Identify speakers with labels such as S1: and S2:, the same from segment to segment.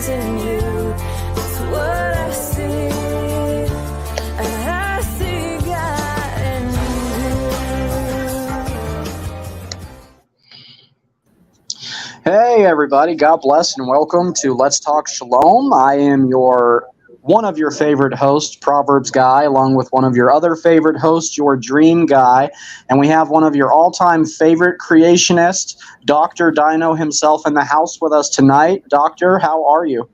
S1: finds in you. It's what I see. I see God in you.
S2: Hey everybody, God bless and welcome to Let's Talk Shalom. I am one of your favorite hosts, ProverbsGuy, along with one of your other favorite hosts, YourDreamGuy, and we have one of your all-time favorite creationists, Dr. Dino himself, in the house with us tonight. Doctor, how are you?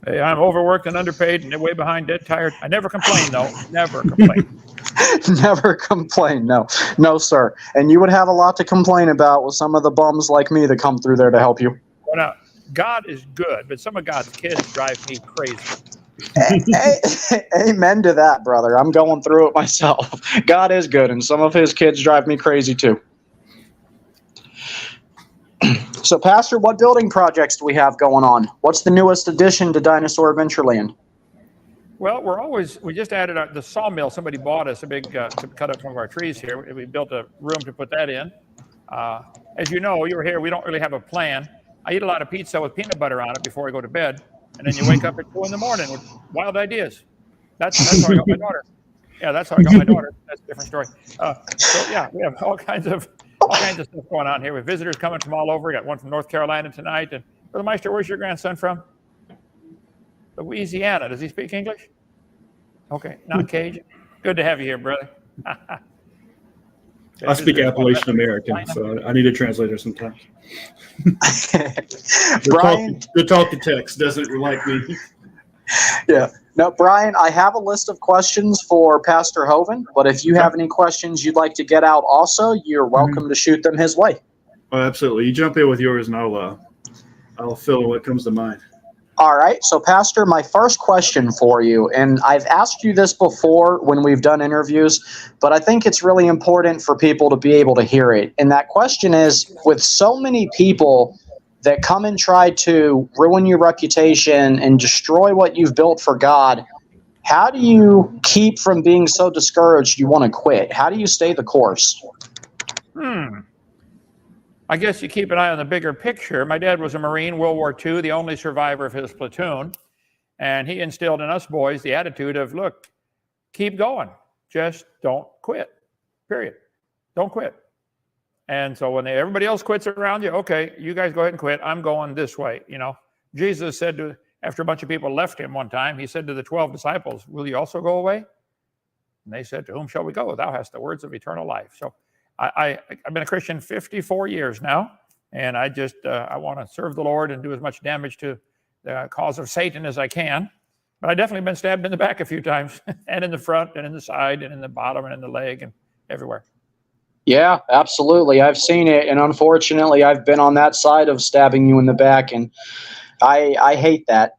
S3: Hey, I'm overworked and underpaid and way behind, dead tired. I never complain, though. Never complain.
S2: Never complain. No, sir. And you would have a lot to complain about with some of the bums like me that come through there to help you.
S3: Well, now, God is good, but some of God's kids drive me crazy.
S2: Amen to that, brother. I'm going through it myself. God is good, and some of his kids drive me crazy too. So, Pastor, what building projects do we have going on? What's the newest addition to Dinosaur Adventureland?
S3: Well, we just added the sawmill. Somebody bought us a big, to cut up some of our trees here. We built a room to put that in. As you know, you were here, we don't really have a plan. I eat a lot of pizza with peanut butter on it before I go to bed. And then you wake up at 2 a.m. with wild ideas. That's how I got my daughter. Yeah, that's how I got my daughter. That's a different story. So yeah, we have all kinds of stuff going on here with visitors coming from all over. We got one from North Carolina tonight. And Brother Meister, where's your grandson from? Louisiana. Does he speak English? Okay, not Cajun. Good to have you here, brother.
S4: I speak Appalachian American, so I need a translator sometimes.
S2: Brian,
S4: the talk to text doesn't like me.
S2: Yeah. Now, Brian, I have a list of questions for Pastor Hovind, but if you have any questions you'd like to get out also, you're welcome to shoot them his way.
S4: Oh, absolutely. You jump in with yours, and I'll fill in what comes to mind.
S2: All right. So, Pastor, my first question for you, and I've asked you this before when we've done interviews, but I think it's really important for people to be able to hear it. And that question is, with so many people that come and try to ruin your reputation and destroy what you've built for God, how do you keep from being so discouraged you want to quit? How do you stay the course?
S3: I guess you keep an eye on the bigger picture. My dad was a Marine, World War II, the only survivor of his platoon. And he instilled in us boys the attitude of, look, keep going. Just don't quit, period. Don't quit. And so when everybody else quits around you, okay, you guys go ahead and quit. I'm going this way. You know, Jesus said after a bunch of people left him one time, he said to the 12 disciples, will you also go away? And they said, to whom shall we go? Thou hast the words of eternal life. So I've been a Christian 54 years now, and I want to serve the Lord and do as much damage to the cause of Satan as I can. But I've definitely been stabbed in the back a few times, and in the front, and in the side, and in the bottom, and in the leg, and everywhere.
S2: Yeah, absolutely. I've seen it, and unfortunately, I've been on that side of stabbing you in the back, and I hate that.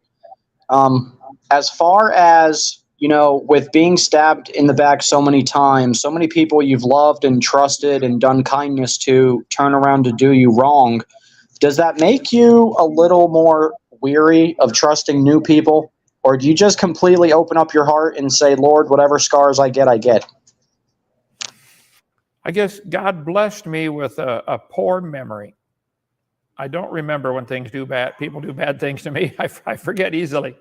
S2: As far as, you know, with being stabbed in the back so many times, so many people you've loved and trusted and done kindness to turn around to do you wrong, does that make you a little more weary of trusting new people? Or do you just completely open up your heart and say, Lord, whatever scars I get, I get?
S3: I guess God blessed me with a poor memory. I don't remember when people do bad things to me. I forget easily.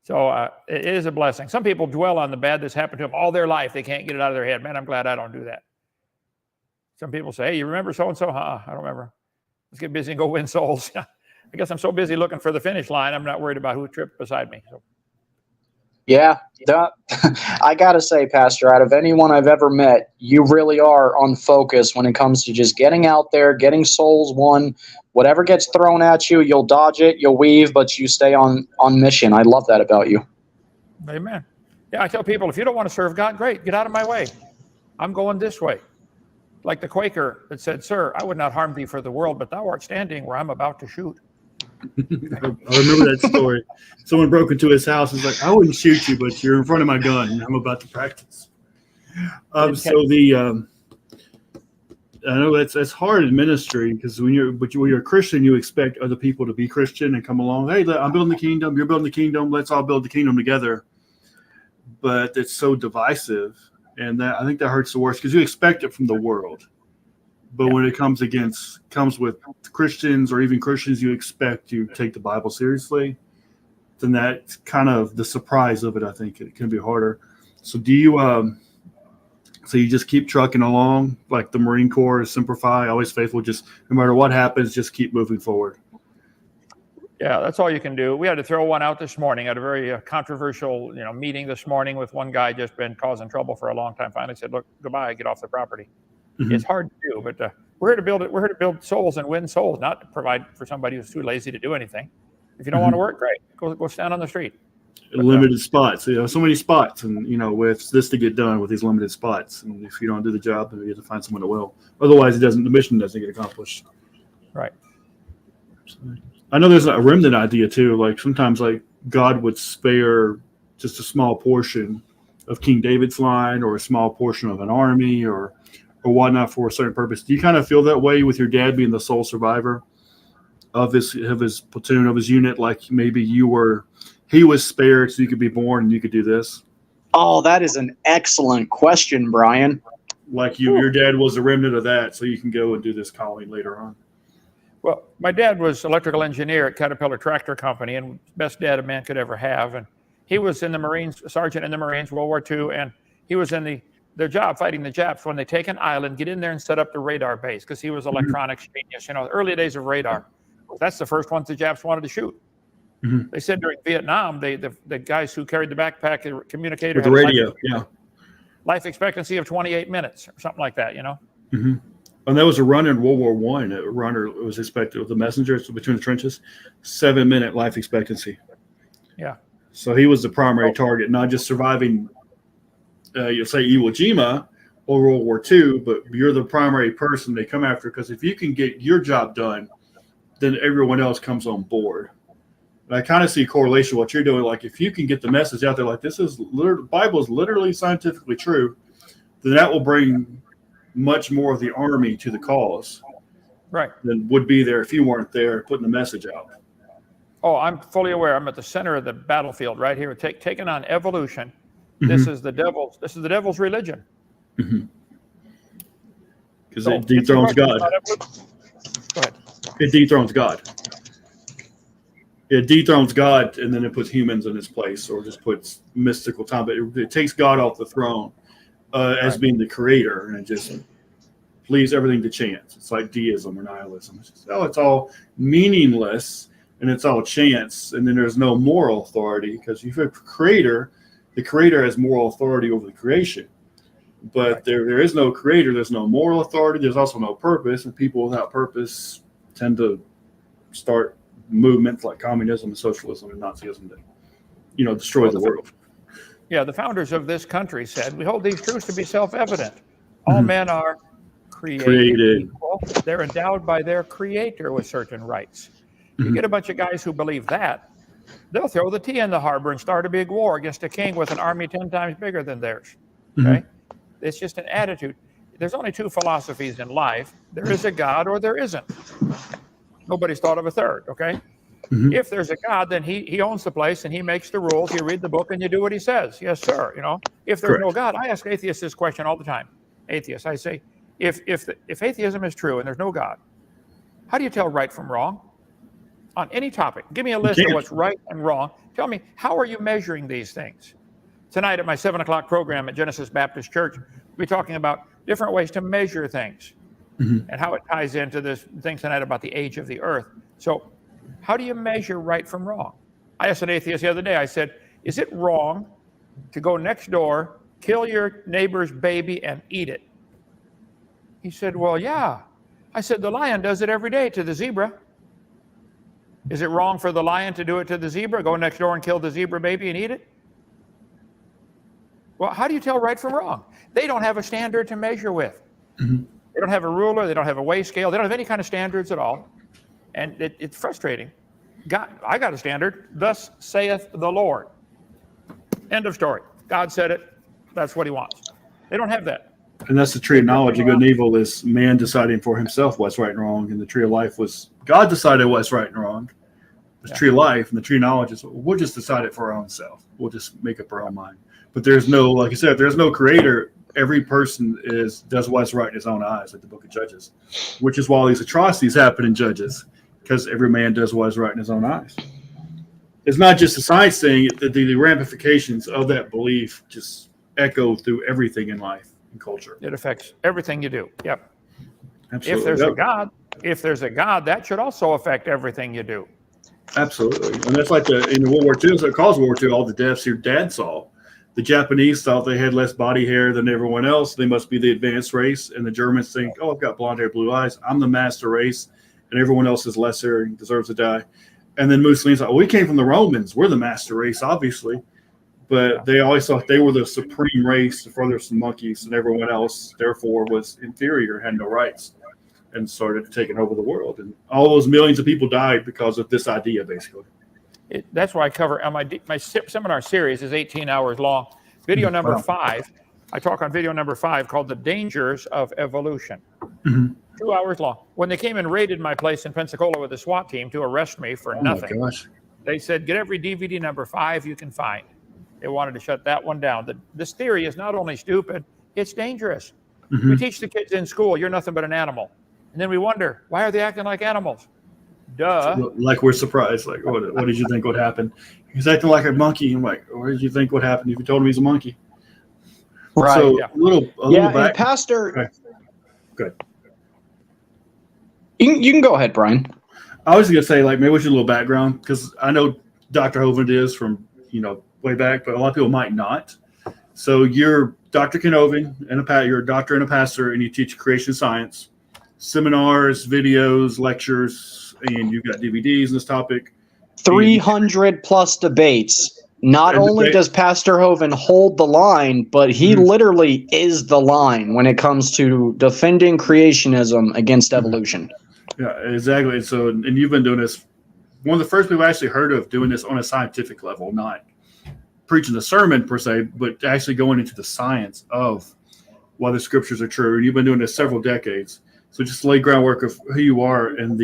S3: So it is a blessing. Some people dwell on the bad that's happened to them all their life. They can't get it out of their head. Man, I'm glad I don't do that. Some people say, hey, you remember so-and-so? I don't remember. Let's get busy and go win souls. I guess I'm so busy looking for the finish line, I'm not worried about who tripped beside me. So.
S2: Yeah, I got to say, Pastor, out of anyone I've ever met, you really are on focus when it comes to just getting out there, getting souls won. Whatever gets thrown at you, you'll dodge it, you'll weave, but you stay on mission. I love that about you.
S3: Amen. Yeah, I tell people, if you don't want to serve God, great, get out of my way. I'm going this way. Like the Quaker that said, sir, I would not harm thee for the world, but thou art standing where I'm about to shoot.
S4: I remember that story. Someone broke into his house. He's like, I wouldn't shoot you, but you're in front of my gun and I'm about to practice. I know that's hard in ministry because when you're a Christian, you expect other people to be Christian and come along. Hey, I'm building the kingdom. You're building the kingdom. Let's all build the kingdom together. But it's so divisive, and I think that hurts the worst because you expect it from the world. But when it comes with Christians or even Christians you expect to take the Bible seriously, then that's kind of the surprise of it. I think it can be harder. So do you so you just keep trucking along like the Marine Corps, simplify, always faithful, just no matter what happens, just keep moving forward.
S3: Yeah, that's all you can do. We had to throw one out this morning at a very controversial, meeting this morning with one guy just been causing trouble for a long time. Finally said, "Look, goodbye, get off the property." Mm-hmm. It's hard to do, but we're here to build it. We're here to build souls and win souls, not to provide for somebody who's too lazy to do anything. If you don't want to work, great, go stand on the street. But,
S4: limited spots, so many spots, and with this to get done with these limited spots, and if you don't do the job, then you have to find someone that will. Otherwise, the mission doesn't get accomplished.
S3: Right.
S4: I know there's a remnant idea too. Like sometimes, like God would spare just a small portion of King David's line, or a small portion of an army, or whatnot for a certain purpose. Do you kind of feel that way with your dad being the sole survivor of his platoon, of his unit? Like maybe he was spared so you could be born and you could do this.
S2: Oh, that is an excellent question, Brian.
S4: Like your dad was a remnant of that, so you can go and do this calling later on.
S3: Well, my dad was electrical engineer at Caterpillar Tractor Company, and best dad a man could ever have. And he was in the Marines, sergeant in the Marines, World War II, and he was in their job fighting the Japs when they take an island, get in there and set up the radar base, because he was electronics genius. The early days of radar. That's the first ones the Japs wanted to shoot. Mm-hmm. They said during Vietnam, the guys who carried the backpack communicator
S4: with the radio,
S3: life expectancy of 28 minutes or something like that.
S4: Mm-hmm. And that was a runner in World War I. A runner was expected with the messengers between the trenches, 7-minute life expectancy.
S3: Yeah.
S4: So he was the primary target, not just surviving, you'll say Iwo Jima or World War II, but you're the primary person they come after, because if you can get your job done, then everyone else comes on board. And I kind of see a correlation with what you're doing. Like if you can get the message out there, like the Bible is literally scientifically true, then that will bring much more of the army to the cause,
S3: right,
S4: than would be there if you weren't there putting the message out.
S3: Oh, I'm fully aware. I'm at the center of the battlefield right here, taking on evolution. Mm-hmm. This is the devil's religion.
S4: Because it dethrones God.
S3: Go ahead.
S4: It dethrones God. It dethrones God, and then it puts humans in his place, or just puts mystical time. But it takes God off the throne as being the creator, and it just leaves everything to chance. It's like deism or nihilism. It's just, it's all meaningless, and it's all chance, and then there's no moral authority, because if you have a creator, the creator has moral authority over the creation. But there is no creator, there's no moral authority, there's also no purpose, and people without purpose tend to start movements like communism and socialism and Nazism that, destroy the world.
S3: Yeah, the founders of this country said, we hold these truths to be self-evident. All men are created equal. They're endowed by their creator with certain rights. You get a bunch of guys who believe that, they'll throw the tea in the harbor and start a big war against a king with an army 10 times bigger than theirs. Okay? It's just an attitude. There's only two philosophies in life. There is a God or there isn't. Nobody's thought of a third, okay? If there's a God, then he owns the place and he makes the rules. You read the book and you do what he says. Yes, sir. If there's no God, I ask atheists this question all the time. Atheists, I say, if atheism is true and there's no God, how do you tell right from wrong? On any topic, give me a list of what's right and wrong. Tell me, how are you measuring these things? Tonight at my 7 o'clock program at Genesis Baptist Church, we'll be talking about different ways to measure things and how it ties into this thing tonight about the age of the earth. So how do you measure right from wrong? I asked an atheist the other day, I said, is it wrong to go next door, kill your neighbor's baby and eat it? He said, well, yeah. I said, the lion does it every day to the zebra. Is it wrong for the lion to do it to the zebra, go next door and kill the zebra baby and eat it? Well, how do you tell right from wrong? They don't have a standard to measure with. They don't have a ruler. They don't have a weigh scale. They don't have any kind of standards at all. And it's frustrating. I got a standard. Thus saith the Lord. End of story. God said it. That's what he wants. They don't have that.
S4: And that's the tree of knowledge of good and evil, is man deciding for himself what's right and wrong. And the tree of life was God decided what's right and wrong. The tree of life and the tree of knowledge is we'll just decide it for our own self. We'll just make up our own mind. But there's no, like you said, there's no creator. every person does what's right in his own eyes, like the book of Judges, which is why all these atrocities happen in Judges, because every man does what is right in his own eyes. It's not just a science thing. The ramifications of that belief just echo through everything in life and culture.
S3: It affects everything you do. Yep.
S4: Absolutely.
S3: If there's a God, that should also affect everything you do.
S4: Absolutely. And that's like in World War II, so it caused World War II, all the deaths your dad saw. The Japanese thought they had less body hair than everyone else. They must be the advanced race. And the Germans think, oh, I've got blonde hair, blue eyes. I'm the master race. And everyone else is lesser and deserves to die. And then Mussolini's like, well, we came from the Romans. We're the master race, obviously. But they always thought they were the supreme race, further some monkeys, and everyone else, therefore, was inferior, had no rights, and started taking over the world. And all those millions of people died because of this idea, basically.
S3: That's why I cover my seminar series is 18 hours long. Video number 5, I talk on video number 5 called The Dangers of Evolution. 2 hours long. When they came and raided my place in Pensacola with a SWAT team to arrest me for nothing, they said, get every DVD number 5 you can find. They wanted to shut that one down. This theory is not only stupid, it's dangerous. We teach the kids in school, you're nothing but an animal. And then we wonder, why are they acting like animals? Duh.
S4: Like we're surprised. Like, what did you think would happen? He's acting like a monkey. I'm like, what did you think would happen if you told him he's a monkey?
S2: Right.
S4: So a little back.
S2: And Pastor.
S4: Okay. Good.
S2: You can go ahead, Brian.
S4: I was gonna say, like, maybe we should a little background, because I know Dr. Hovind is from way back, but a lot of people might not. So you're Dr. Ken Hovind, you're a doctor and a pastor, and you teach creation science, seminars, videos, lectures, and you've got DVDs on this topic.
S2: 300 plus debates. Not only does Pastor Hovind hold the line, but he literally is the line when it comes to defending creationism against evolution.
S4: Yeah, exactly. And you've been doing this. One of the first people I actually heard of doing this on a scientific level, not preaching a sermon per se, but actually going into the science of why the scriptures are true. And you've been doing this several decades. So just lay groundwork of who you are and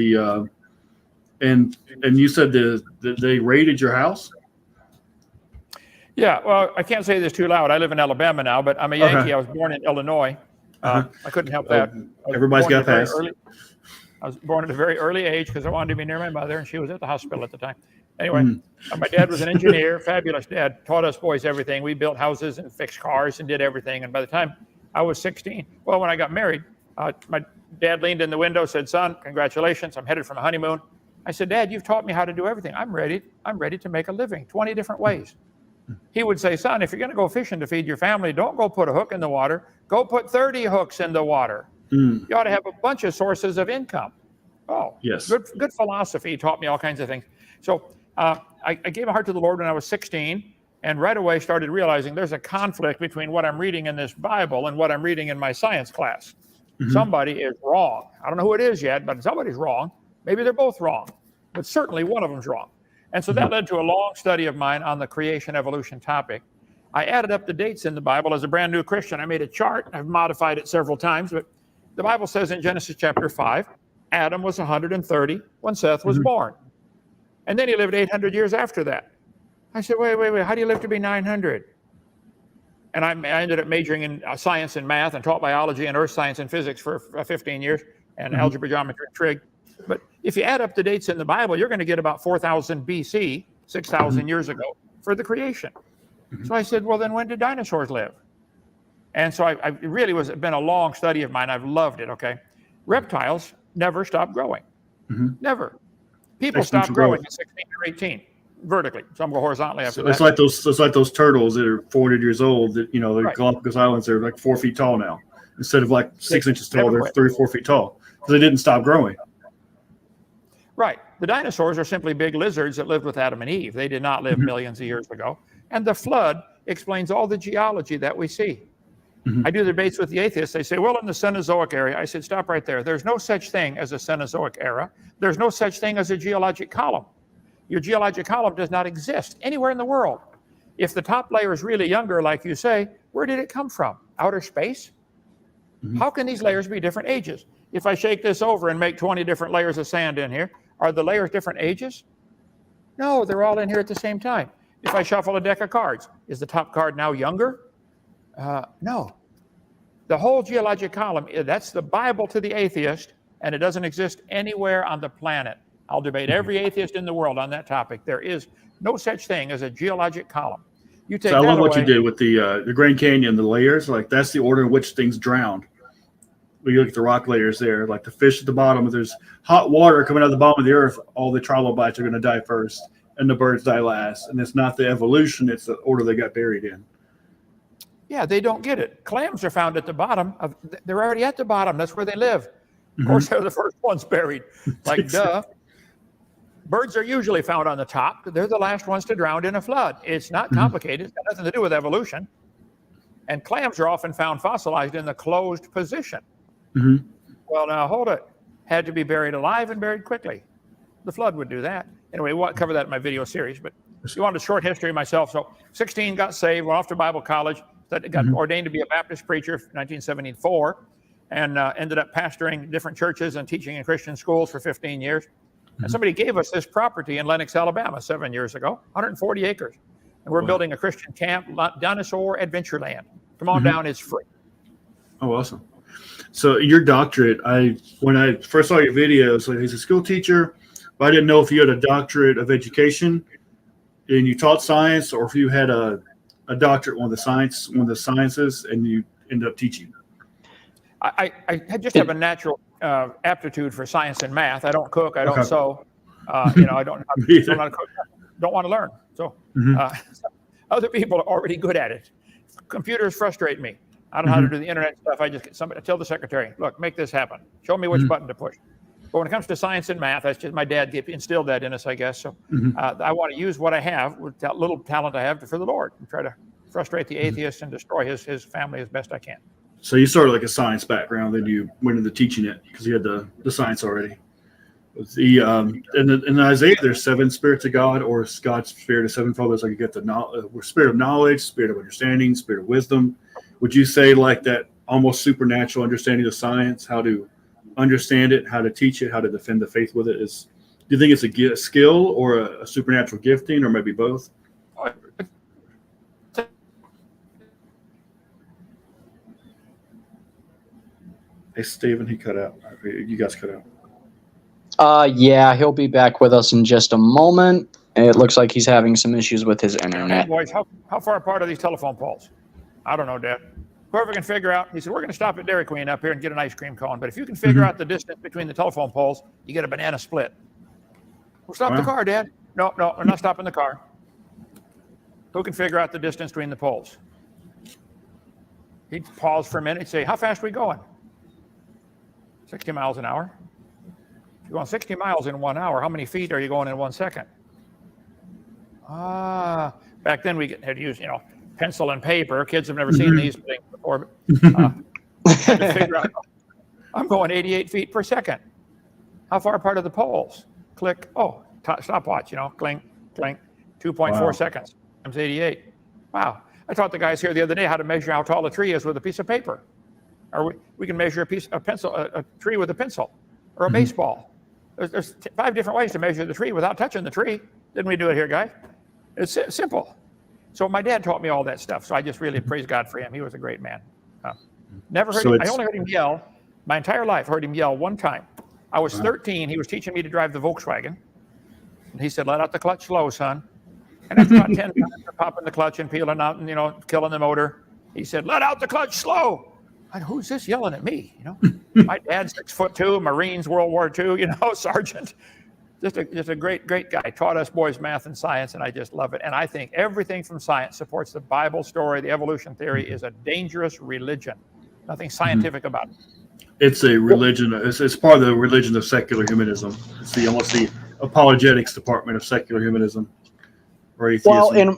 S4: and you said that they raided your house.
S3: Yeah, well, I can't say this too loud. I live in Alabama now, but I'm a Yankee. I was born in Illinois. I couldn't help that.
S4: Everybody's got past.
S3: I was born at a very early age because I wanted to be near my mother, and she was at the hospital at the time. Anyway, my dad was an engineer, fabulous dad, taught us boys everything. We built houses and fixed cars and did everything. And by the time I was 16, well, when I got married, my dad leaned in the window, said, son, congratulations, I'm headed from a honeymoon. I said, Dad, you've taught me how to do everything. I'm ready to make a living, 20 different ways. He would say, son, if you're going to go fishing to feed your family, don't go put a hook in the water. Go put 30 hooks in the water. You ought to have a bunch of sources of income. Oh, yes. Good philosophy. He taught me all kinds of things. So I gave a heart to the Lord when I was 16, and right away started realizing there's a conflict between what I'm reading in this Bible and what I'm reading in my science class. Somebody is wrong. I don't know who it is yet, but somebody's wrong. Maybe they're both wrong, but certainly one of them's wrong. And so that led to a long study of mine on the creation evolution topic. I added up the dates in the Bible as a brand new Christian. I made a chart. I've modified it several times, but the Bible says in Genesis chapter 5, Adam was 130 when Seth was born. And then he lived 800 years after that. I said, wait, how do you live to be 900? And I ended up majoring in science and math and taught biology and earth science and physics for 15 years and algebra, geometry, and trig. But if you add up the dates in the Bible, you're going to get about 4,000 BC, 6,000 years ago, for the creation. So I said, well, then when did dinosaurs live? And so I really been a long study of mine. I've loved it, okay? Reptiles never stop growing. Never. People stop growing at 16 or 18 vertically. Some go horizontally after that.
S4: It's like those turtles that are 400 years old that, the Galapagos Islands, they're like 4 feet tall now. Instead of like 6 inches tall, they're 3 or 4 feet tall because they didn't stop growing.
S3: Right. The dinosaurs are simply big lizards that lived with Adam and Eve. They did not live millions of years ago. And the flood explains all the geology that we see. I do debates with the atheists. They say, well, in the Cenozoic area. I said, stop right there. There's no such thing as a Cenozoic era. There's no such thing as a geologic column. Your geologic column does not exist anywhere in the world. If the top layer is really younger, like you say, where did it come from? Outer space? How can these layers be different ages? If I shake this over and make 20 different layers of sand in here, are the layers different ages? No, they're all in here at the same time. If I shuffle a deck of cards, is the top card now younger? No. The whole geologic column, that's the Bible to the atheist, and it doesn't exist anywhere on the planet. I'll debate every atheist in the world on that topic. There is no such thing as a geologic column. You take
S4: So I
S3: that
S4: love what
S3: away,
S4: you did with the Grand Canyon, the layers. Like that's the order in which things drowned. When you look at the rock layers there, like the fish at the bottom, if there's hot water coming out of the bottom of the earth, all the trilobites are going to die first, and the birds die last. And it's not the evolution; it's the order they got buried in.
S3: yeah, they don't get it. Clams are found at the bottom. They're already at the bottom. That's where they live. Of course, they're the first ones buried. Like, duh. Birds are usually found on the top. They're the last ones to drown in a flood. It's not complicated. It's got nothing to do with evolution. And clams are often found fossilized in the closed position. Well, now, hold it. Had to be buried alive and buried quickly. The flood would do that. Anyway, we'll cover that in my video series. But you wanted a short history of myself. So 16, got saved, went off to Bible college, got ordained to be a Baptist preacher in 1974, and ended up pastoring different churches and teaching in Christian schools for 15 years. And somebody gave us this property in Lenox, Alabama 7 years ago, 140 acres. And we're building a Christian camp, Dinosaur Adventureland. Come on down, it's free.
S4: Oh, awesome. So your doctorate, when I first saw your videos, like he's a school teacher, but I didn't know if you had a doctorate of education and you taught science, or if you had a doctorate, one of the sciences, and you ended up teaching.
S3: I just have a natural aptitude for science and math. I don't cook. I don't sew. I don't cook. Don't want to learn. So other people are already good at it. Computers frustrate me. I don't know how to do the internet stuff. I just get somebody, tell the secretary, look, make this happen. Show me which button to push. But when it comes to science and math, that's just my dad instilled that in us, I guess. So I want to use what I have, with that little talent I have, for the Lord, and try to frustrate the atheist and destroy his family as best I can.
S4: So you started like a science background, then you went into teaching it because you had the science already. In Isaiah, there's 7 spirits of God, or God's spirit of sevenfold. It's like you get the spirit of knowledge, spirit of understanding, spirit of wisdom. Would you say like that almost supernatural understanding of science, how to understand it, how to teach it, how to defend the faith with it? Do you think it's a skill or a supernatural gifting, or maybe both? Hey, Stephen, he cut out. You guys cut out.
S2: Yeah, he'll be back with us in just a moment. It looks like he's having some issues with his internet.
S3: Hey, boys, how far apart are these telephone poles? I don't know, Dad. Whoever can figure out, he said, we're going to stop at Dairy Queen up here and get an ice cream cone. But if you can figure out the distance between the telephone poles, you get a banana split. We'll stop the car, Dad. No, we're not stopping the car. Who can figure out the distance between the poles? He'd pause for a minute and say, how fast are we going? 60 miles an hour. If you're going 60 miles in 1 hour, how many feet are you going in 1 second? Back then we had to use, pencil and paper. Kids have never seen these things before. But, had to figure out, I'm going 88 feet per second. How far apart are the poles? Click. Oh, stopwatch, clink, clink. 2.4 seconds times 88. Wow. I taught the guys here the other day how to measure how tall a tree is with a piece of paper. Or we can measure a tree with a pencil, or a baseball. There's 5 different ways to measure the tree without touching the tree. Didn't we do it here, guys? It's simple. So my dad taught me all that stuff. So I just really praise God for him. He was a great man. Never heard him. I only heard him yell my entire life. Heard him yell one time. I was 13. He was teaching me to drive the Volkswagen. And he said, let out the clutch slow, son. And after about 10 times of popping the clutch and peeling out and, killing the motor, he said, let out the clutch slow. Who's this yelling at me? My dad's 6'2", Marines, World War II, sergeant. Just a great guy. Taught us boys math and science, and I just love it. And I think everything from science supports the Bible story. The evolution theory is a dangerous religion. Nothing scientific about it.
S4: It's a religion. It's part of the religion of secular humanism. It's almost the apologetics department of secular humanism, or atheism.
S2: Well, and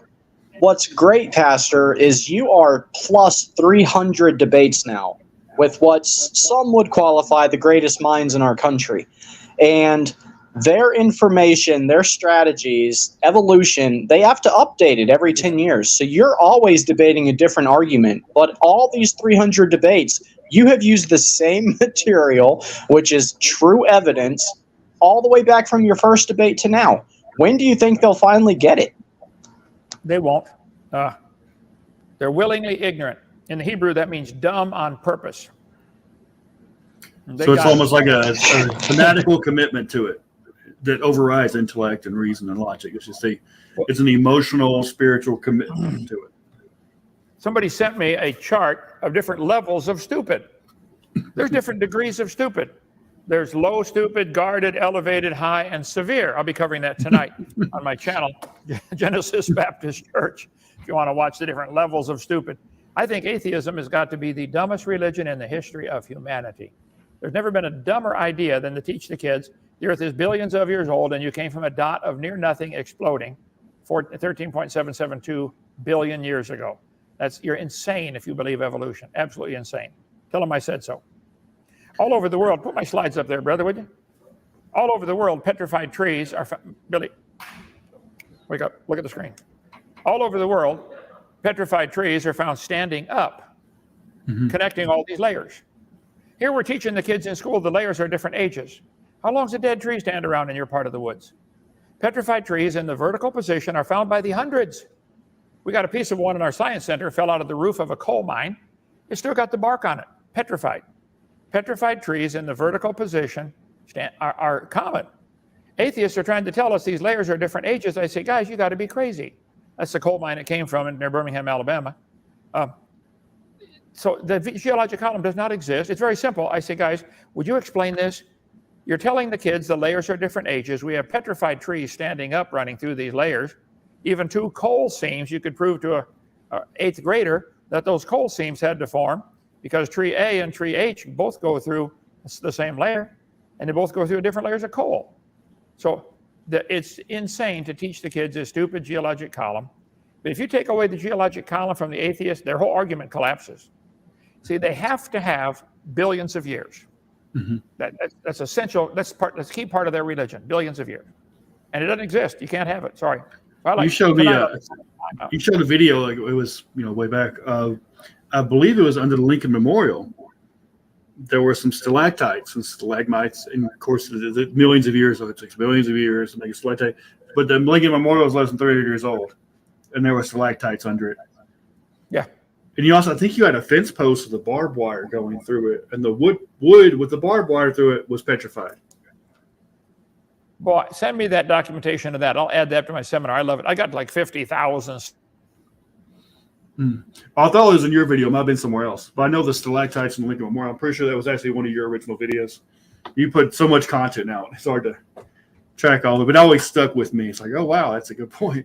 S2: what's great, Pastor, is you are plus 300 debates now with what some would qualify the greatest minds in our country. And their information, their strategies, evolution, they have to update it every 10 years. So you're always debating a different argument. But all these 300 debates, you have used the same material, which is true evidence, all the way back from your first debate to now. When do you think they'll finally get it?
S3: They won't. They're willingly ignorant. In the Hebrew, that means dumb on purpose.
S4: So it's almost like a fanatical commitment to it that overrides intellect and reason and logic. It's an emotional, spiritual commitment to it.
S3: Somebody sent me a chart of different levels of stupid. There's different degrees of stupid. There's low stupid, guarded, elevated, high, and severe. I'll be covering that tonight on my channel, Genesis Baptist Church, if you want to watch the different levels of stupid. I think atheism has got to be the dumbest religion in the history of humanity. There's never been a dumber idea than to teach the kids the earth is billions of years old and you came from a dot of near nothing exploding 13.772 billion years ago. You're insane if you believe evolution. Absolutely insane. Tell them I said so. All over the world, put my slides up there, brother, would you? All over the world, petrified trees are Billy, wake up, look at the screen. All over the world, petrified trees are found standing up, connecting all these layers. Here we're teaching the kids in school the layers are different ages. How long does a dead tree stand around in your part of the woods? Petrified trees in the vertical position are found by the hundreds. We got a piece of one in our science center, fell out of the roof of a coal mine. It's still got the bark on it, petrified. Petrified trees in the vertical position are common. Atheists are trying to tell us these layers are different ages. I say, guys, you got to be crazy. That's the coal mine it came from near Birmingham, Alabama. So the geologic column does not exist. It's very simple. I say, guys, would you explain this? You're telling the kids the layers are different ages. We have petrified trees standing up running through these layers. Even two coal seams, you could prove to an eighth grader that those coal seams had to form because tree A and tree H both go through the same layer, and they both go through different layers of coal. So it's insane to teach the kids this stupid geologic column. But if you take away the geologic column from the atheist, their whole argument collapses. See, they have to have billions of years. That's essential. That's a key part of their religion, billions of years. And it doesn't exist. You can't have it. Sorry. You showed me
S4: you showed a video, like it was way back. I believe it was under the Lincoln Memorial. There were some stalactites and stalagmites, and of course, the millions of years. So it takes millions of years to make a stalactite. But the Lincoln Memorial is less than 300 years old, and there were stalactites under it.
S3: Yeah.
S4: And you also, I think you had a fence post with a barbed wire going through it, and the wood with the barbed wire through it was petrified.
S3: Boy, send me that documentation of that. I'll add that to my seminar. I love it. I got like 50,000.
S4: I thought it was in your video. It might have been somewhere else. But I know the stalactites in the Lincoln Memorial. I'm pretty sure that was actually one of your original videos. You put so much content out. It's hard to track all of it. But it always stuck with me. It's like, oh, wow, that's a good point.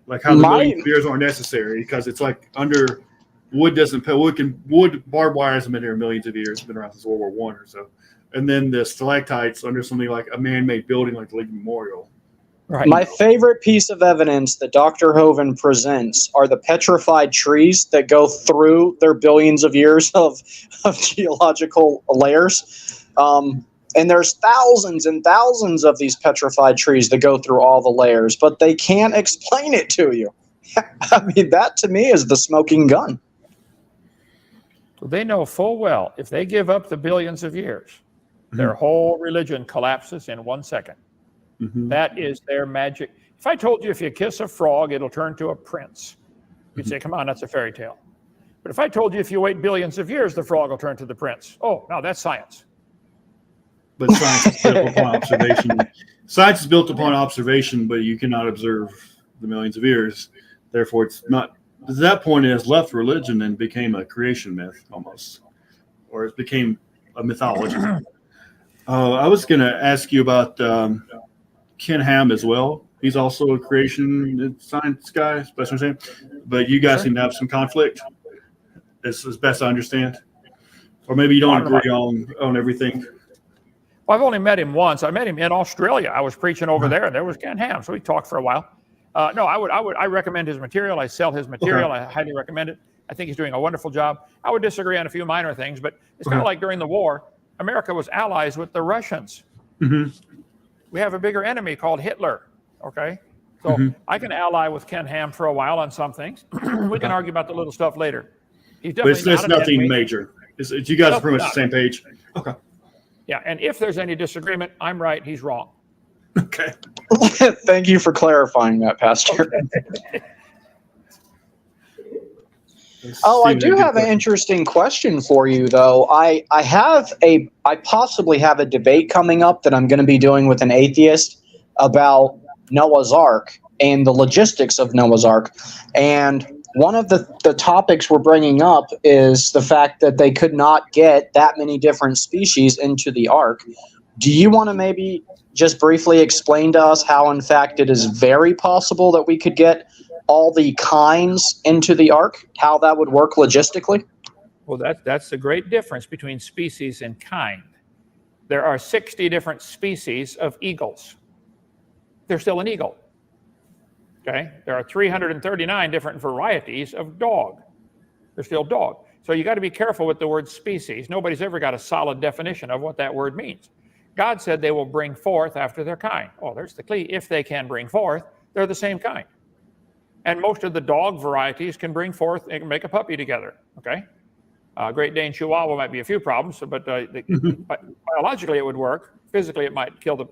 S4: Like how the millions of years aren't necessary because it's like under wood barbed wire hasn't been here millions of years. It's been around since World War I or so. And then the stalactites under something like a man-made building like the Lincoln Memorial.
S2: Right. My favorite piece of evidence that Dr. Hovind presents are the petrified trees that go through their billions of years of geological layers. And there's thousands and thousands of these petrified trees that go through all the layers, but they can't explain it to you. I mean, that to me is the smoking gun.
S3: So they know full well if they give up the billions of years, their whole religion collapses in 1 second. That is their magic. If I told you if you kiss a frog, it'll turn to a prince, you'd say, come on, that's a fairy tale. But if I told you if you wait billions of years, the frog will turn to the prince. Oh, now that's science.
S4: But science is built upon observation. Science is built upon observation, but you cannot observe the millions of years. Therefore, it's not. At that point, it has left religion and became a creation myth almost, or it became a mythology. I was going to ask you about Ken Ham as well. He's also a creation science guy, that's what I'm saying. But you guys seem to have some conflict, as best I understand. Or maybe you don't agree on everything.
S3: Well, I've only met him once. I met him in Australia. I was preaching over there, and there was Ken Ham. So we talked for a while. No, I recommend his material. I sell his material. I highly recommend it. I think he's doing a wonderful job. I would disagree on a few minor things, but it's kind of like during the war, America was allies with the Russians. We have a bigger enemy called Hitler. Okay, so I can ally with Ken Ham for a while on some things. We can argue about the little stuff later. He's definitely
S4: but it's nothing major. You guys are pretty much the same page. Okay.
S3: Yeah, and if there's any disagreement, I'm right, he's wrong.
S4: Okay.
S2: Thank you for clarifying that, Pastor. Oh,
S4: See
S2: I
S4: what
S2: do
S4: good
S2: have an
S4: question.
S2: interesting question for you, though. I possibly have a debate coming up that I'm going to be doing with an atheist about Noah's Ark and the logistics of Noah's Ark. And one of the topics we're bringing up is the fact that they could not get that many different species into the Ark. Do you want to maybe just briefly explain to us how, in fact, it is very possible that we could get all the kinds into the Ark, how that would work logistically?
S3: Well, that's the great difference between species and kind. There are 60 different species of eagles. They're still an eagle. Okay? There are 339 different varieties of dog. They're still dog. So you got to be careful with the word species. Nobody's ever got a solid definition of what that word means. God said they will bring forth after their kind. Oh, there's the key. If they can bring forth, they're the same kind. And most of the dog varieties can bring forth and make a puppy together. Okay? Great Dane Chihuahua might be a few problems, but biologically it would work. Physically, it might kill the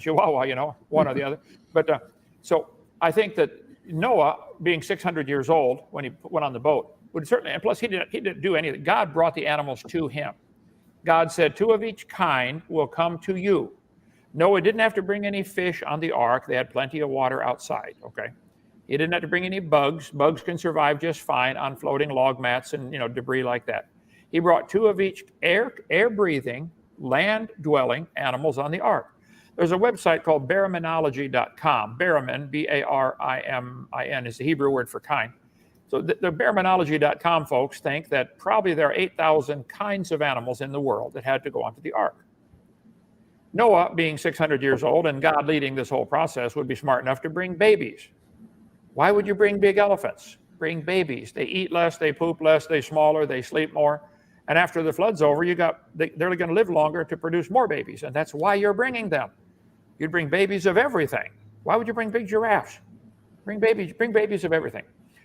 S3: Chihuahua, you know, one or the other. But so I think that Noah, being 600 years old when he went on the boat, would certainly, and plus he didn't do anything. God brought the animals to him. God said, 2 of each kind will come to you. Noah didn't have to bring any fish on the ark. They had plenty of water outside. Okay. He didn't have to bring any bugs. Bugs can survive just fine on floating log mats and debris like that. He brought 2 of each air-breathing, land-dwelling animals on the ark. There's a website called baraminology.com. Baramin, B-A-R-I-M-I-N, is the Hebrew word for kind. So the baraminology.com folks think that probably there are 8,000 kinds of animals in the world that had to go onto the ark. Noah, being 600 years old and God leading this whole process, would be smart enough to bring babies. Why would you bring big elephants? Bring babies. They eat less, they poop less, they're smaller, they sleep more. And after the flood's over, they're going to live longer to produce more babies. And that's why you're bringing them. You'd bring babies of everything. Why would you bring big giraffes? Bring babies of everything.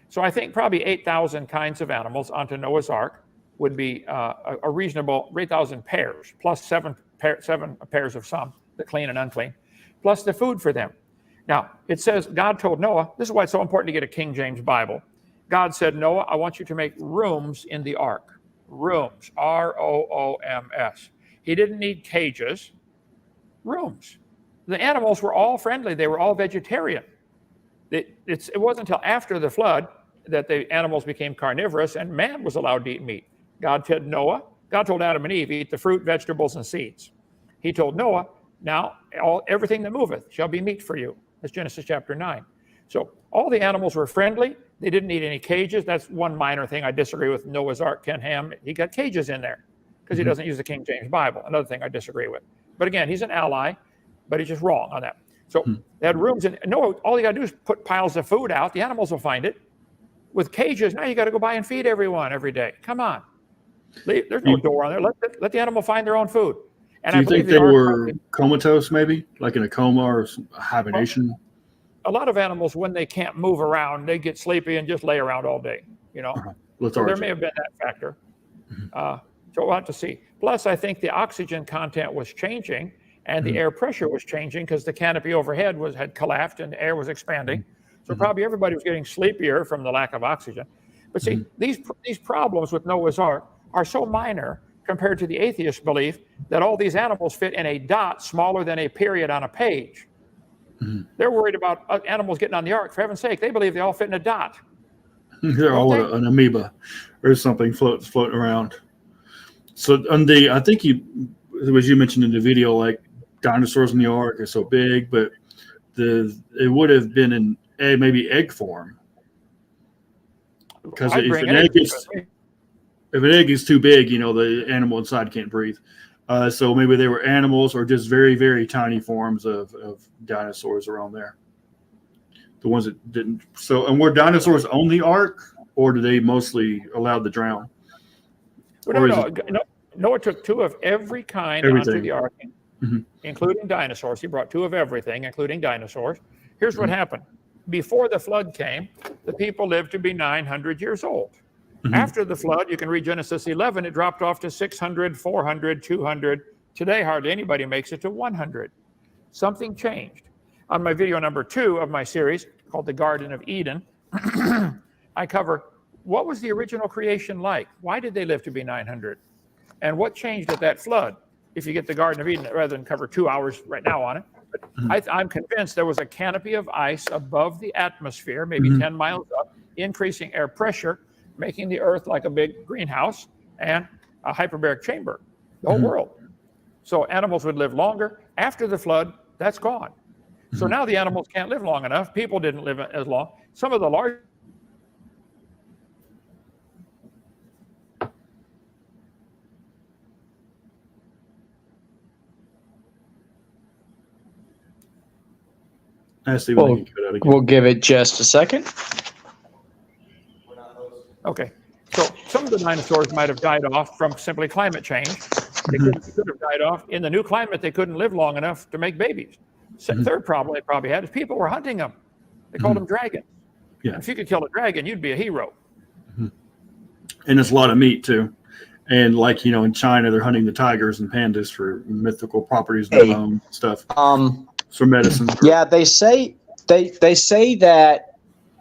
S3: So I think probably 8,000 kinds of animals onto Noah's Ark would be a reasonable 8,000 pairs, plus seven pairs of some, the clean and unclean, plus the food for them. Now, it says God told Noah, this is why it's so important to get a King James Bible. God said, Noah, I want you to make rooms in the ark. Rooms, R-O-O-M-S. He didn't need cages, rooms. The animals were all friendly. They were all vegetarian. It wasn't until after the flood that the animals became carnivorous and man was allowed to eat meat. God told Adam and Eve, eat the fruit, vegetables, and seeds. He told Noah, now everything that moveth shall be meat for you. That's Genesis chapter 9. So all the animals were friendly. They didn't need any cages. That's one minor thing I disagree with Noah's Ark. Ken Ham, he got cages in there because he doesn't use the King James Bible. Another thing I disagree with. But again, he's an ally, but he's just wrong on that. So they had rooms, and Noah, all you got to do is put piles of food out. The animals will find it. With cages, now you got to go by and feed everyone every day. Come on. There's no door on there. Let the animal find their own food. And
S4: do you think they were comatose, maybe, like in a coma or hibernation?
S3: Well, a lot of animals, when they can't move around, they get sleepy and just lay around all day. So there may have been that factor. So we'll have to see. Plus, I think the oxygen content was changing, and the air pressure was changing because the canopy overhead had collapsed and the air was expanding. So probably everybody was getting sleepier from the lack of oxygen. But see, these problems with Noah's Ark are so minor compared to the atheist belief that all these animals fit in a dot smaller than a period on a page. They're worried about animals getting on the ark. For heaven's sake, they believe they all fit in a dot.
S4: They're all an amoeba or something floating around. So I think you mentioned in the video, like dinosaurs in the ark are so big, but it would have been in maybe egg form. Because if an egg is too big, the animal inside can't breathe. So maybe they were animals or just very, very tiny forms of dinosaurs around there. The ones that didn't. So, and were dinosaurs on the ark, or did they mostly allowed to drown?
S3: No. Noah took 2 of every kind onto the ark, including dinosaurs. He brought 2 of everything, including dinosaurs. Here's what happened. Before the flood came, the people lived to be 900 years old. After the flood, you can read Genesis 11, it dropped off to 600, 400, 200. Today, hardly anybody makes it to 100. Something changed. On my video number 2 of my series called The Garden of Eden, I cover what was the original creation like? Why did they live to be 900? And what changed at that flood? If you get the Garden of Eden, rather than cover 2 hours right now on it, but I'm convinced there was a canopy of ice above the atmosphere, maybe 10 miles up, increasing air pressure, making the earth like a big greenhouse and a hyperbaric chamber, the whole world. So animals would live longer. After the flood, that's gone. So now the animals can't live long enough. People didn't live as long. Some of the large
S2: We'll give it just a second.
S3: Okay, so some of the dinosaurs might have died off from simply climate change. They could have died off. In the new climate, they couldn't live long enough to make babies. Third problem they probably had is people were hunting them. They called them dragons. Yeah. And if you could kill a dragon, you'd be a hero.
S4: And it's a lot of meat, too. And like, in China, they're hunting the tigers and pandas for mythical properties and bone and stuff. For medicine.
S2: Yeah, they say that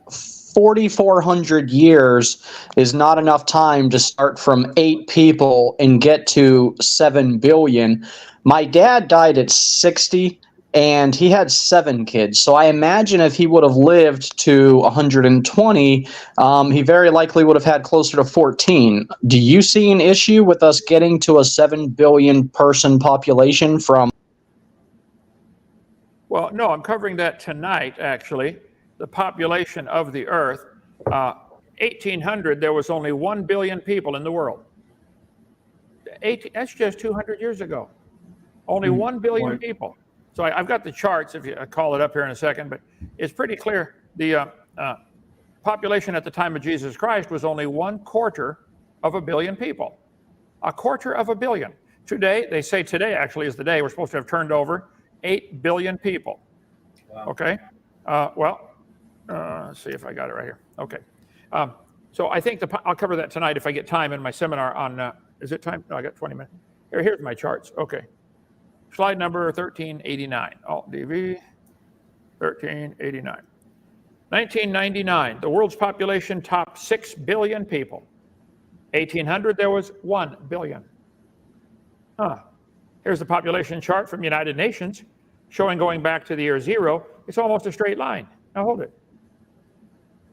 S2: 4,400 years is not enough time to start from 8 people and get to 7 billion. My dad died at 60 and he had 7 kids. So I imagine if he would have lived to 120, he very likely would have had closer to 14. Do you see an issue with us getting to a 7 billion person population from?
S3: Well, no, I'm covering that tonight, actually. The population of the Earth, 1800, there was only 1 billion people in the world. That's just 200 years ago. Only 1 billion people. So I've got the charts, if you call it up here in a second, but it's pretty clear. The population at the time of Jesus Christ was only 1/4 of a billion people. 1/4 of a billion. Today, they say today actually is the day we're supposed to have turned over 8 billion people. Wow. Okay. Let's see if I got it right here. Okay. So I think I'll cover that tonight if I get time in my seminar on, is it time? No, I got 20 minutes. Here's my charts. Okay. Slide number 1389. Alt-DV 1389. 1999, the world's population topped 6 billion people. 1800, there was 1 billion. Here's the population chart from United Nations showing going back to the year 0. It's almost a straight line. Now hold it.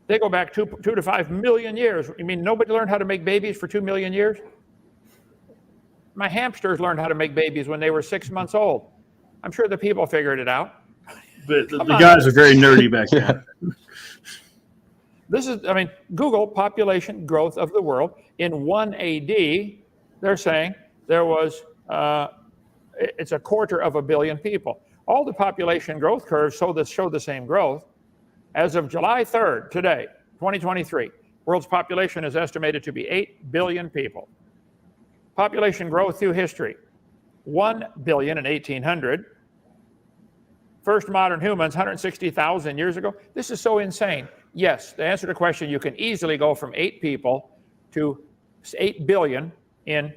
S3: They go back 2 to 5 million years. You mean nobody learned how to make babies for 2 million years? My hamsters learned how to make babies when they were 6 months old. I'm sure the people figured it out.
S4: But the guys are very nerdy back then.
S3: This is, Google population growth of the world. In 1 AD, they're saying there was, it's 1/4 of a billion people. All the population growth curves show the same growth. As of July 3rd, today, 2023, world's population is estimated to be 8 billion people. Population growth through history, 1 billion in 1800. First modern humans, 160,000 years ago. This is so insane. Yes, to answer the question, you can easily go from 8 people to 8 billion in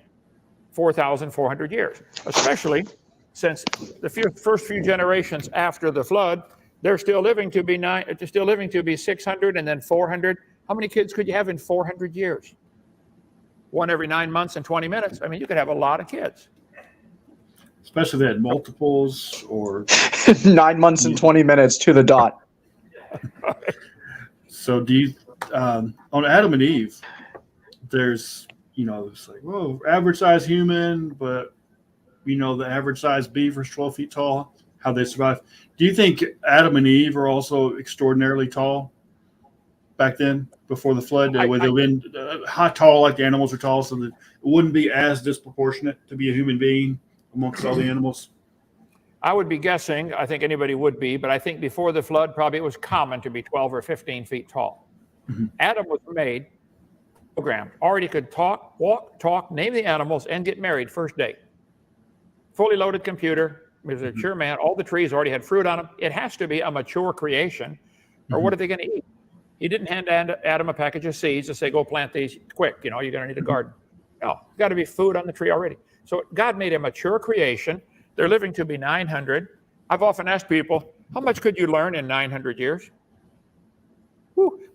S3: 4,400 years, especially since the first few generations after the flood, they're still living to be 600 and then 400. How many kids could you have in 400 years? 1 every 9 months and 20 minutes. You could have a lot of kids.
S4: Especially if they had multiples or
S2: 9 months and 20 minutes to the dot.
S4: So do you, on Adam and Eve, there's, it's like, whoa, average size human, but the average size beaver is 12 feet tall, how they survive. Do you think Adam and Eve are also extraordinarily tall back then before the flood? Where they've been high tall like the animals are tall, so that it wouldn't be as disproportionate to be a human being amongst all the animals?
S3: I would be guessing, I think anybody would be, but I think before the flood, probably it was common to be 12 or 15 feet tall. Adam was made, programmed, already could talk, walk, talk, name the animals, and get married first date. Fully loaded computer, he was a mature man, all the trees already had fruit on them. It has to be a mature creation, or what are they going to eat? He didn't hand Adam a package of seeds to say, go plant these quick, you're going to need a garden. No, got to be food on the tree already. So God made a mature creation. They're living to be 900. I've often asked people, how much could you learn in 900 years?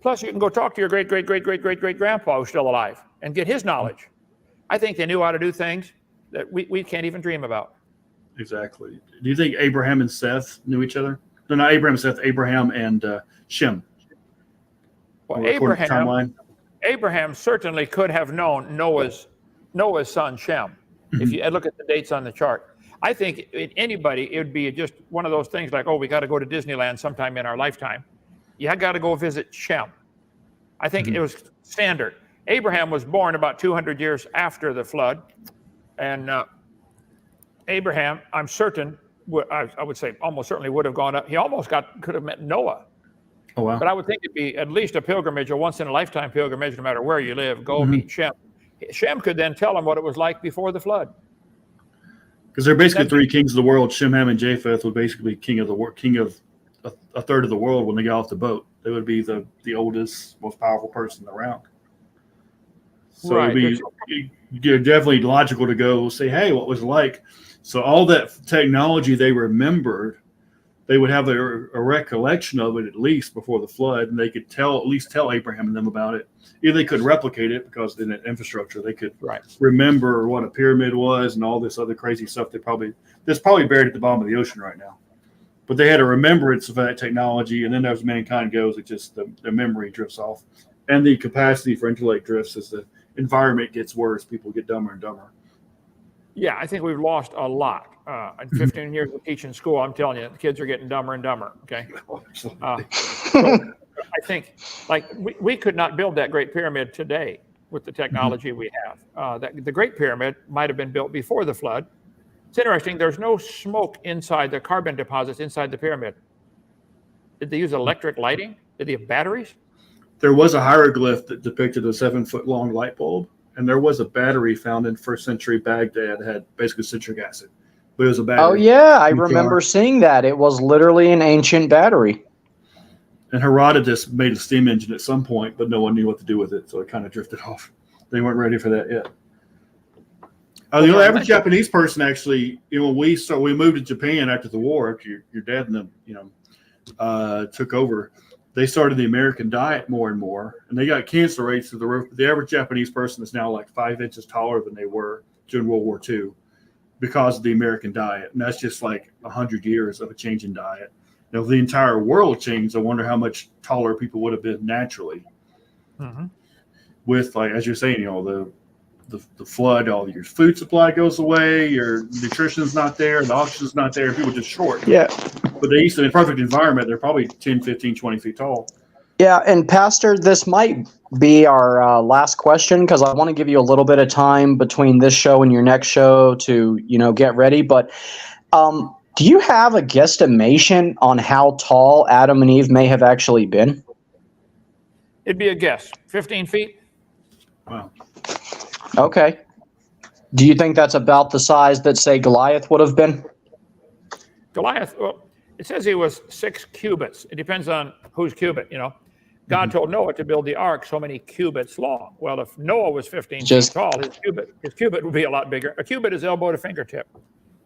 S3: Plus, you can go talk to your great-great-great-great-great-great-grandpa who's still alive and get his knowledge. I think they knew how to do things that we can't even dream about.
S4: Exactly. Do you think Abraham and Seth knew each other? No, not Abraham and Seth. Abraham and Shem.
S3: Well,
S4: Timeline.
S3: Abraham certainly could have known Noah's son Shem. If you look at the dates on the chart, I think anybody, it would be just one of those things like, oh, we got to go to Disneyland sometime in our lifetime. You got to go visit Shem. I think it was standard. Abraham was born about 200 years after the flood, and Abraham, I'm certain, I would say almost certainly would have gone up. He almost could have met Noah.
S4: Oh, wow.
S3: But I would think it'd be at least a pilgrimage, a once-in-a-lifetime pilgrimage, no matter where you live. Go meet Shem. Shem could then tell him what it was like before the flood.
S4: Because they're basically three kings of the world. Shem, Ham, and Japheth would basically be king of a third of the world when they got off the boat. They would be the oldest, most powerful person around. So
S3: Right.
S4: it'd be definitely logical to go say, hey, what was it like? So all that technology they remembered, they would have a recollection of it at least before the flood, and they could at least tell Abraham and them about it. Either they could replicate it because in the infrastructure they could remember what a pyramid was and all this other crazy stuff. That's probably buried at the bottom of the ocean right now. But they had a remembrance of that technology, and then as mankind goes, it just the memory drifts off, and the capacity for intellect drifts as the environment gets worse. People get dumber and dumber.
S3: Yeah, I think we've lost a lot. In 15 years of teaching school, I'm telling you, the kids are getting dumber and dumber. Okay. So I think we could not build that Great Pyramid today with the technology we have. The Great Pyramid might have been built before the flood. It's interesting. There's no smoke inside the carbon deposits inside the pyramid. Did they use electric lighting? Did they have batteries?
S4: There was a hieroglyph that depicted a 7-foot-long light bulb, and there was a battery found in first century Baghdad that had basically citric acid. But it was a battery.
S2: Oh, yeah. I remember seeing that. It was literally an ancient battery.
S4: And Herodotus made a steam engine at some point, but no one knew what to do with it, so it kind of drifted off. They weren't ready for that yet. The average Japanese person actually, when we moved to Japan after the war, after your dad and them, took over, they started the American diet more and more, and they got cancer rates through the roof. The average Japanese person is now like 5 inches taller than they were during World War II because of the American diet, and that's just like 100 years of a change in diet. Now, if the entire world changed, I wonder how much taller people would have been naturally. With, like, as you're saying, the flood, all your food supply goes away, your nutrition's not there, the oxygen's not there, people are just short.
S2: Yeah.
S4: But they used to, in a perfect environment, they're probably 10, 15, 20 feet tall.
S2: Yeah, and Pastor, this might be our last question because I want to give you a little bit of time between this show and your next show to, get ready. But do you have a guesstimation on how tall Adam and Eve may have actually been?
S3: It'd be a guess. 15 feet?
S4: Wow.
S2: Okay. Do you think that's about the size that, say, Goliath would have been?
S3: Goliath, well, it says he was 6 cubits. It depends on whose cubit, God told Noah to build the ark so many cubits long. Well, if Noah was 15 feet tall, his cubit would be a lot bigger. A cubit is elbow to fingertip.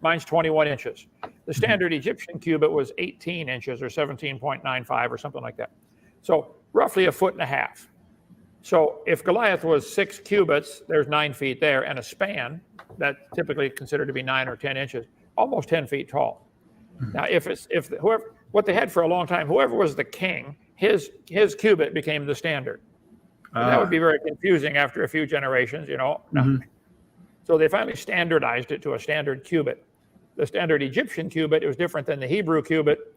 S3: Mine's 21 inches. The standard Egyptian cubit was 18 inches or 17.95 or something like that. So roughly 1.5 feet. So if Goliath was 6 cubits, there's 9 feet there, and a span that's typically considered to be 9 or 10 inches, almost 10 feet tall. Now, what they had for a long time, whoever was the king, his cubit became the standard. That would be very confusing after a few generations, So they finally standardized it to a standard cubit. The standard Egyptian cubit, it was different than the Hebrew cubit.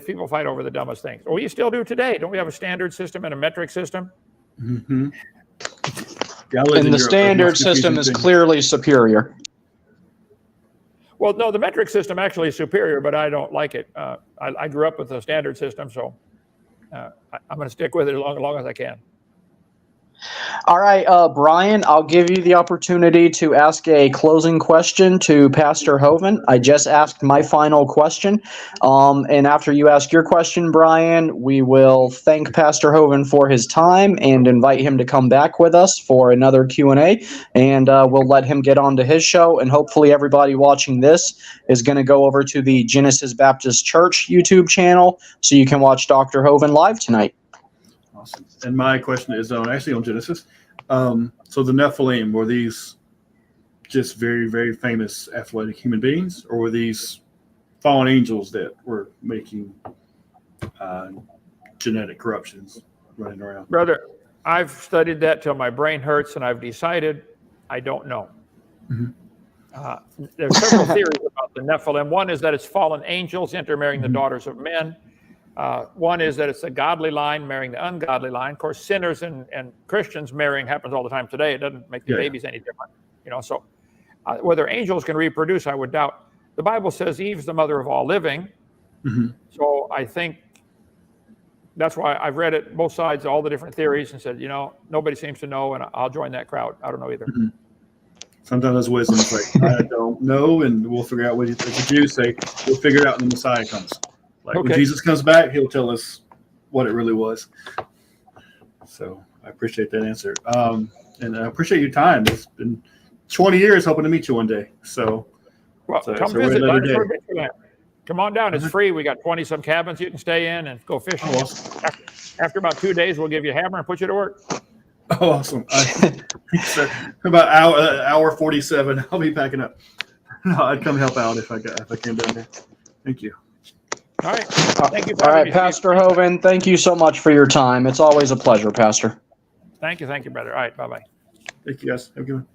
S3: People fight over the dumbest things. Well, we still do today. Don't we have a standard system and a metric system?
S2: And the standard system is clearly superior.
S3: Well, no, the metric system actually is superior, but I don't like it. I grew up with the standard system, so I'm going to stick with it as long as I can.
S2: All right, Brian, I'll give you the opportunity to ask a closing question to Pastor Hovind. I just asked my final question. And after you ask your question, Brian, we will thank Pastor Hovind for his time and invite him to come back with us for another Q&A. And we'll let him get on to his show. And hopefully everybody watching this is going to go over to the Genesis Baptist Church YouTube channel so you can watch Dr. Hovind live tonight.
S4: Awesome. And my question is actually on Genesis. So the Nephilim, were these just very, very famous athletic human beings, or were these fallen angels that were making genetic corruptions running around?
S3: Brother, I've studied that till my brain hurts, and I've decided I don't know.
S4: Mhm.
S3: There's several theories about the Nephilim. One is that it's fallen angels intermarrying the daughters of men. One is that it's a godly line marrying the ungodly line. Of course, sinners and Christians marrying happens all the time today. It doesn't make the babies any different, So whether angels can reproduce, I would doubt. The Bible says Eve's the mother of all living.
S4: Mhm.
S3: So I think that's why I've read it, both sides, all the different theories, and said, nobody seems to know, and I'll join that crowd. I don't know either.
S4: Mhm. Sometimes that's wisdom. It's like, I don't know, and we'll figure out what the Jews say. We'll figure it out when the Messiah comes. Like when Jesus comes back, he'll tell us what it really was. So I appreciate that answer. And I appreciate your time. It's been 20 years hoping to meet you one day. So,
S3: well, come visit. Come on down. It's free. We got 20-some cabins you can stay in and go fishing.
S4: Oh, awesome.
S3: After about 2 days, we'll give you a hammer and put you to work.
S4: Oh, awesome. About hour 47, I'll be packing up. No, I'd come help out if I came down there. Thank you.
S3: All right. Thank you.
S2: All right, Pastor Hovind, thank you so much for your time. It's always a pleasure, Pastor.
S3: Thank you, brother. All right, bye-bye.
S4: Thank you, guys. Have a good one.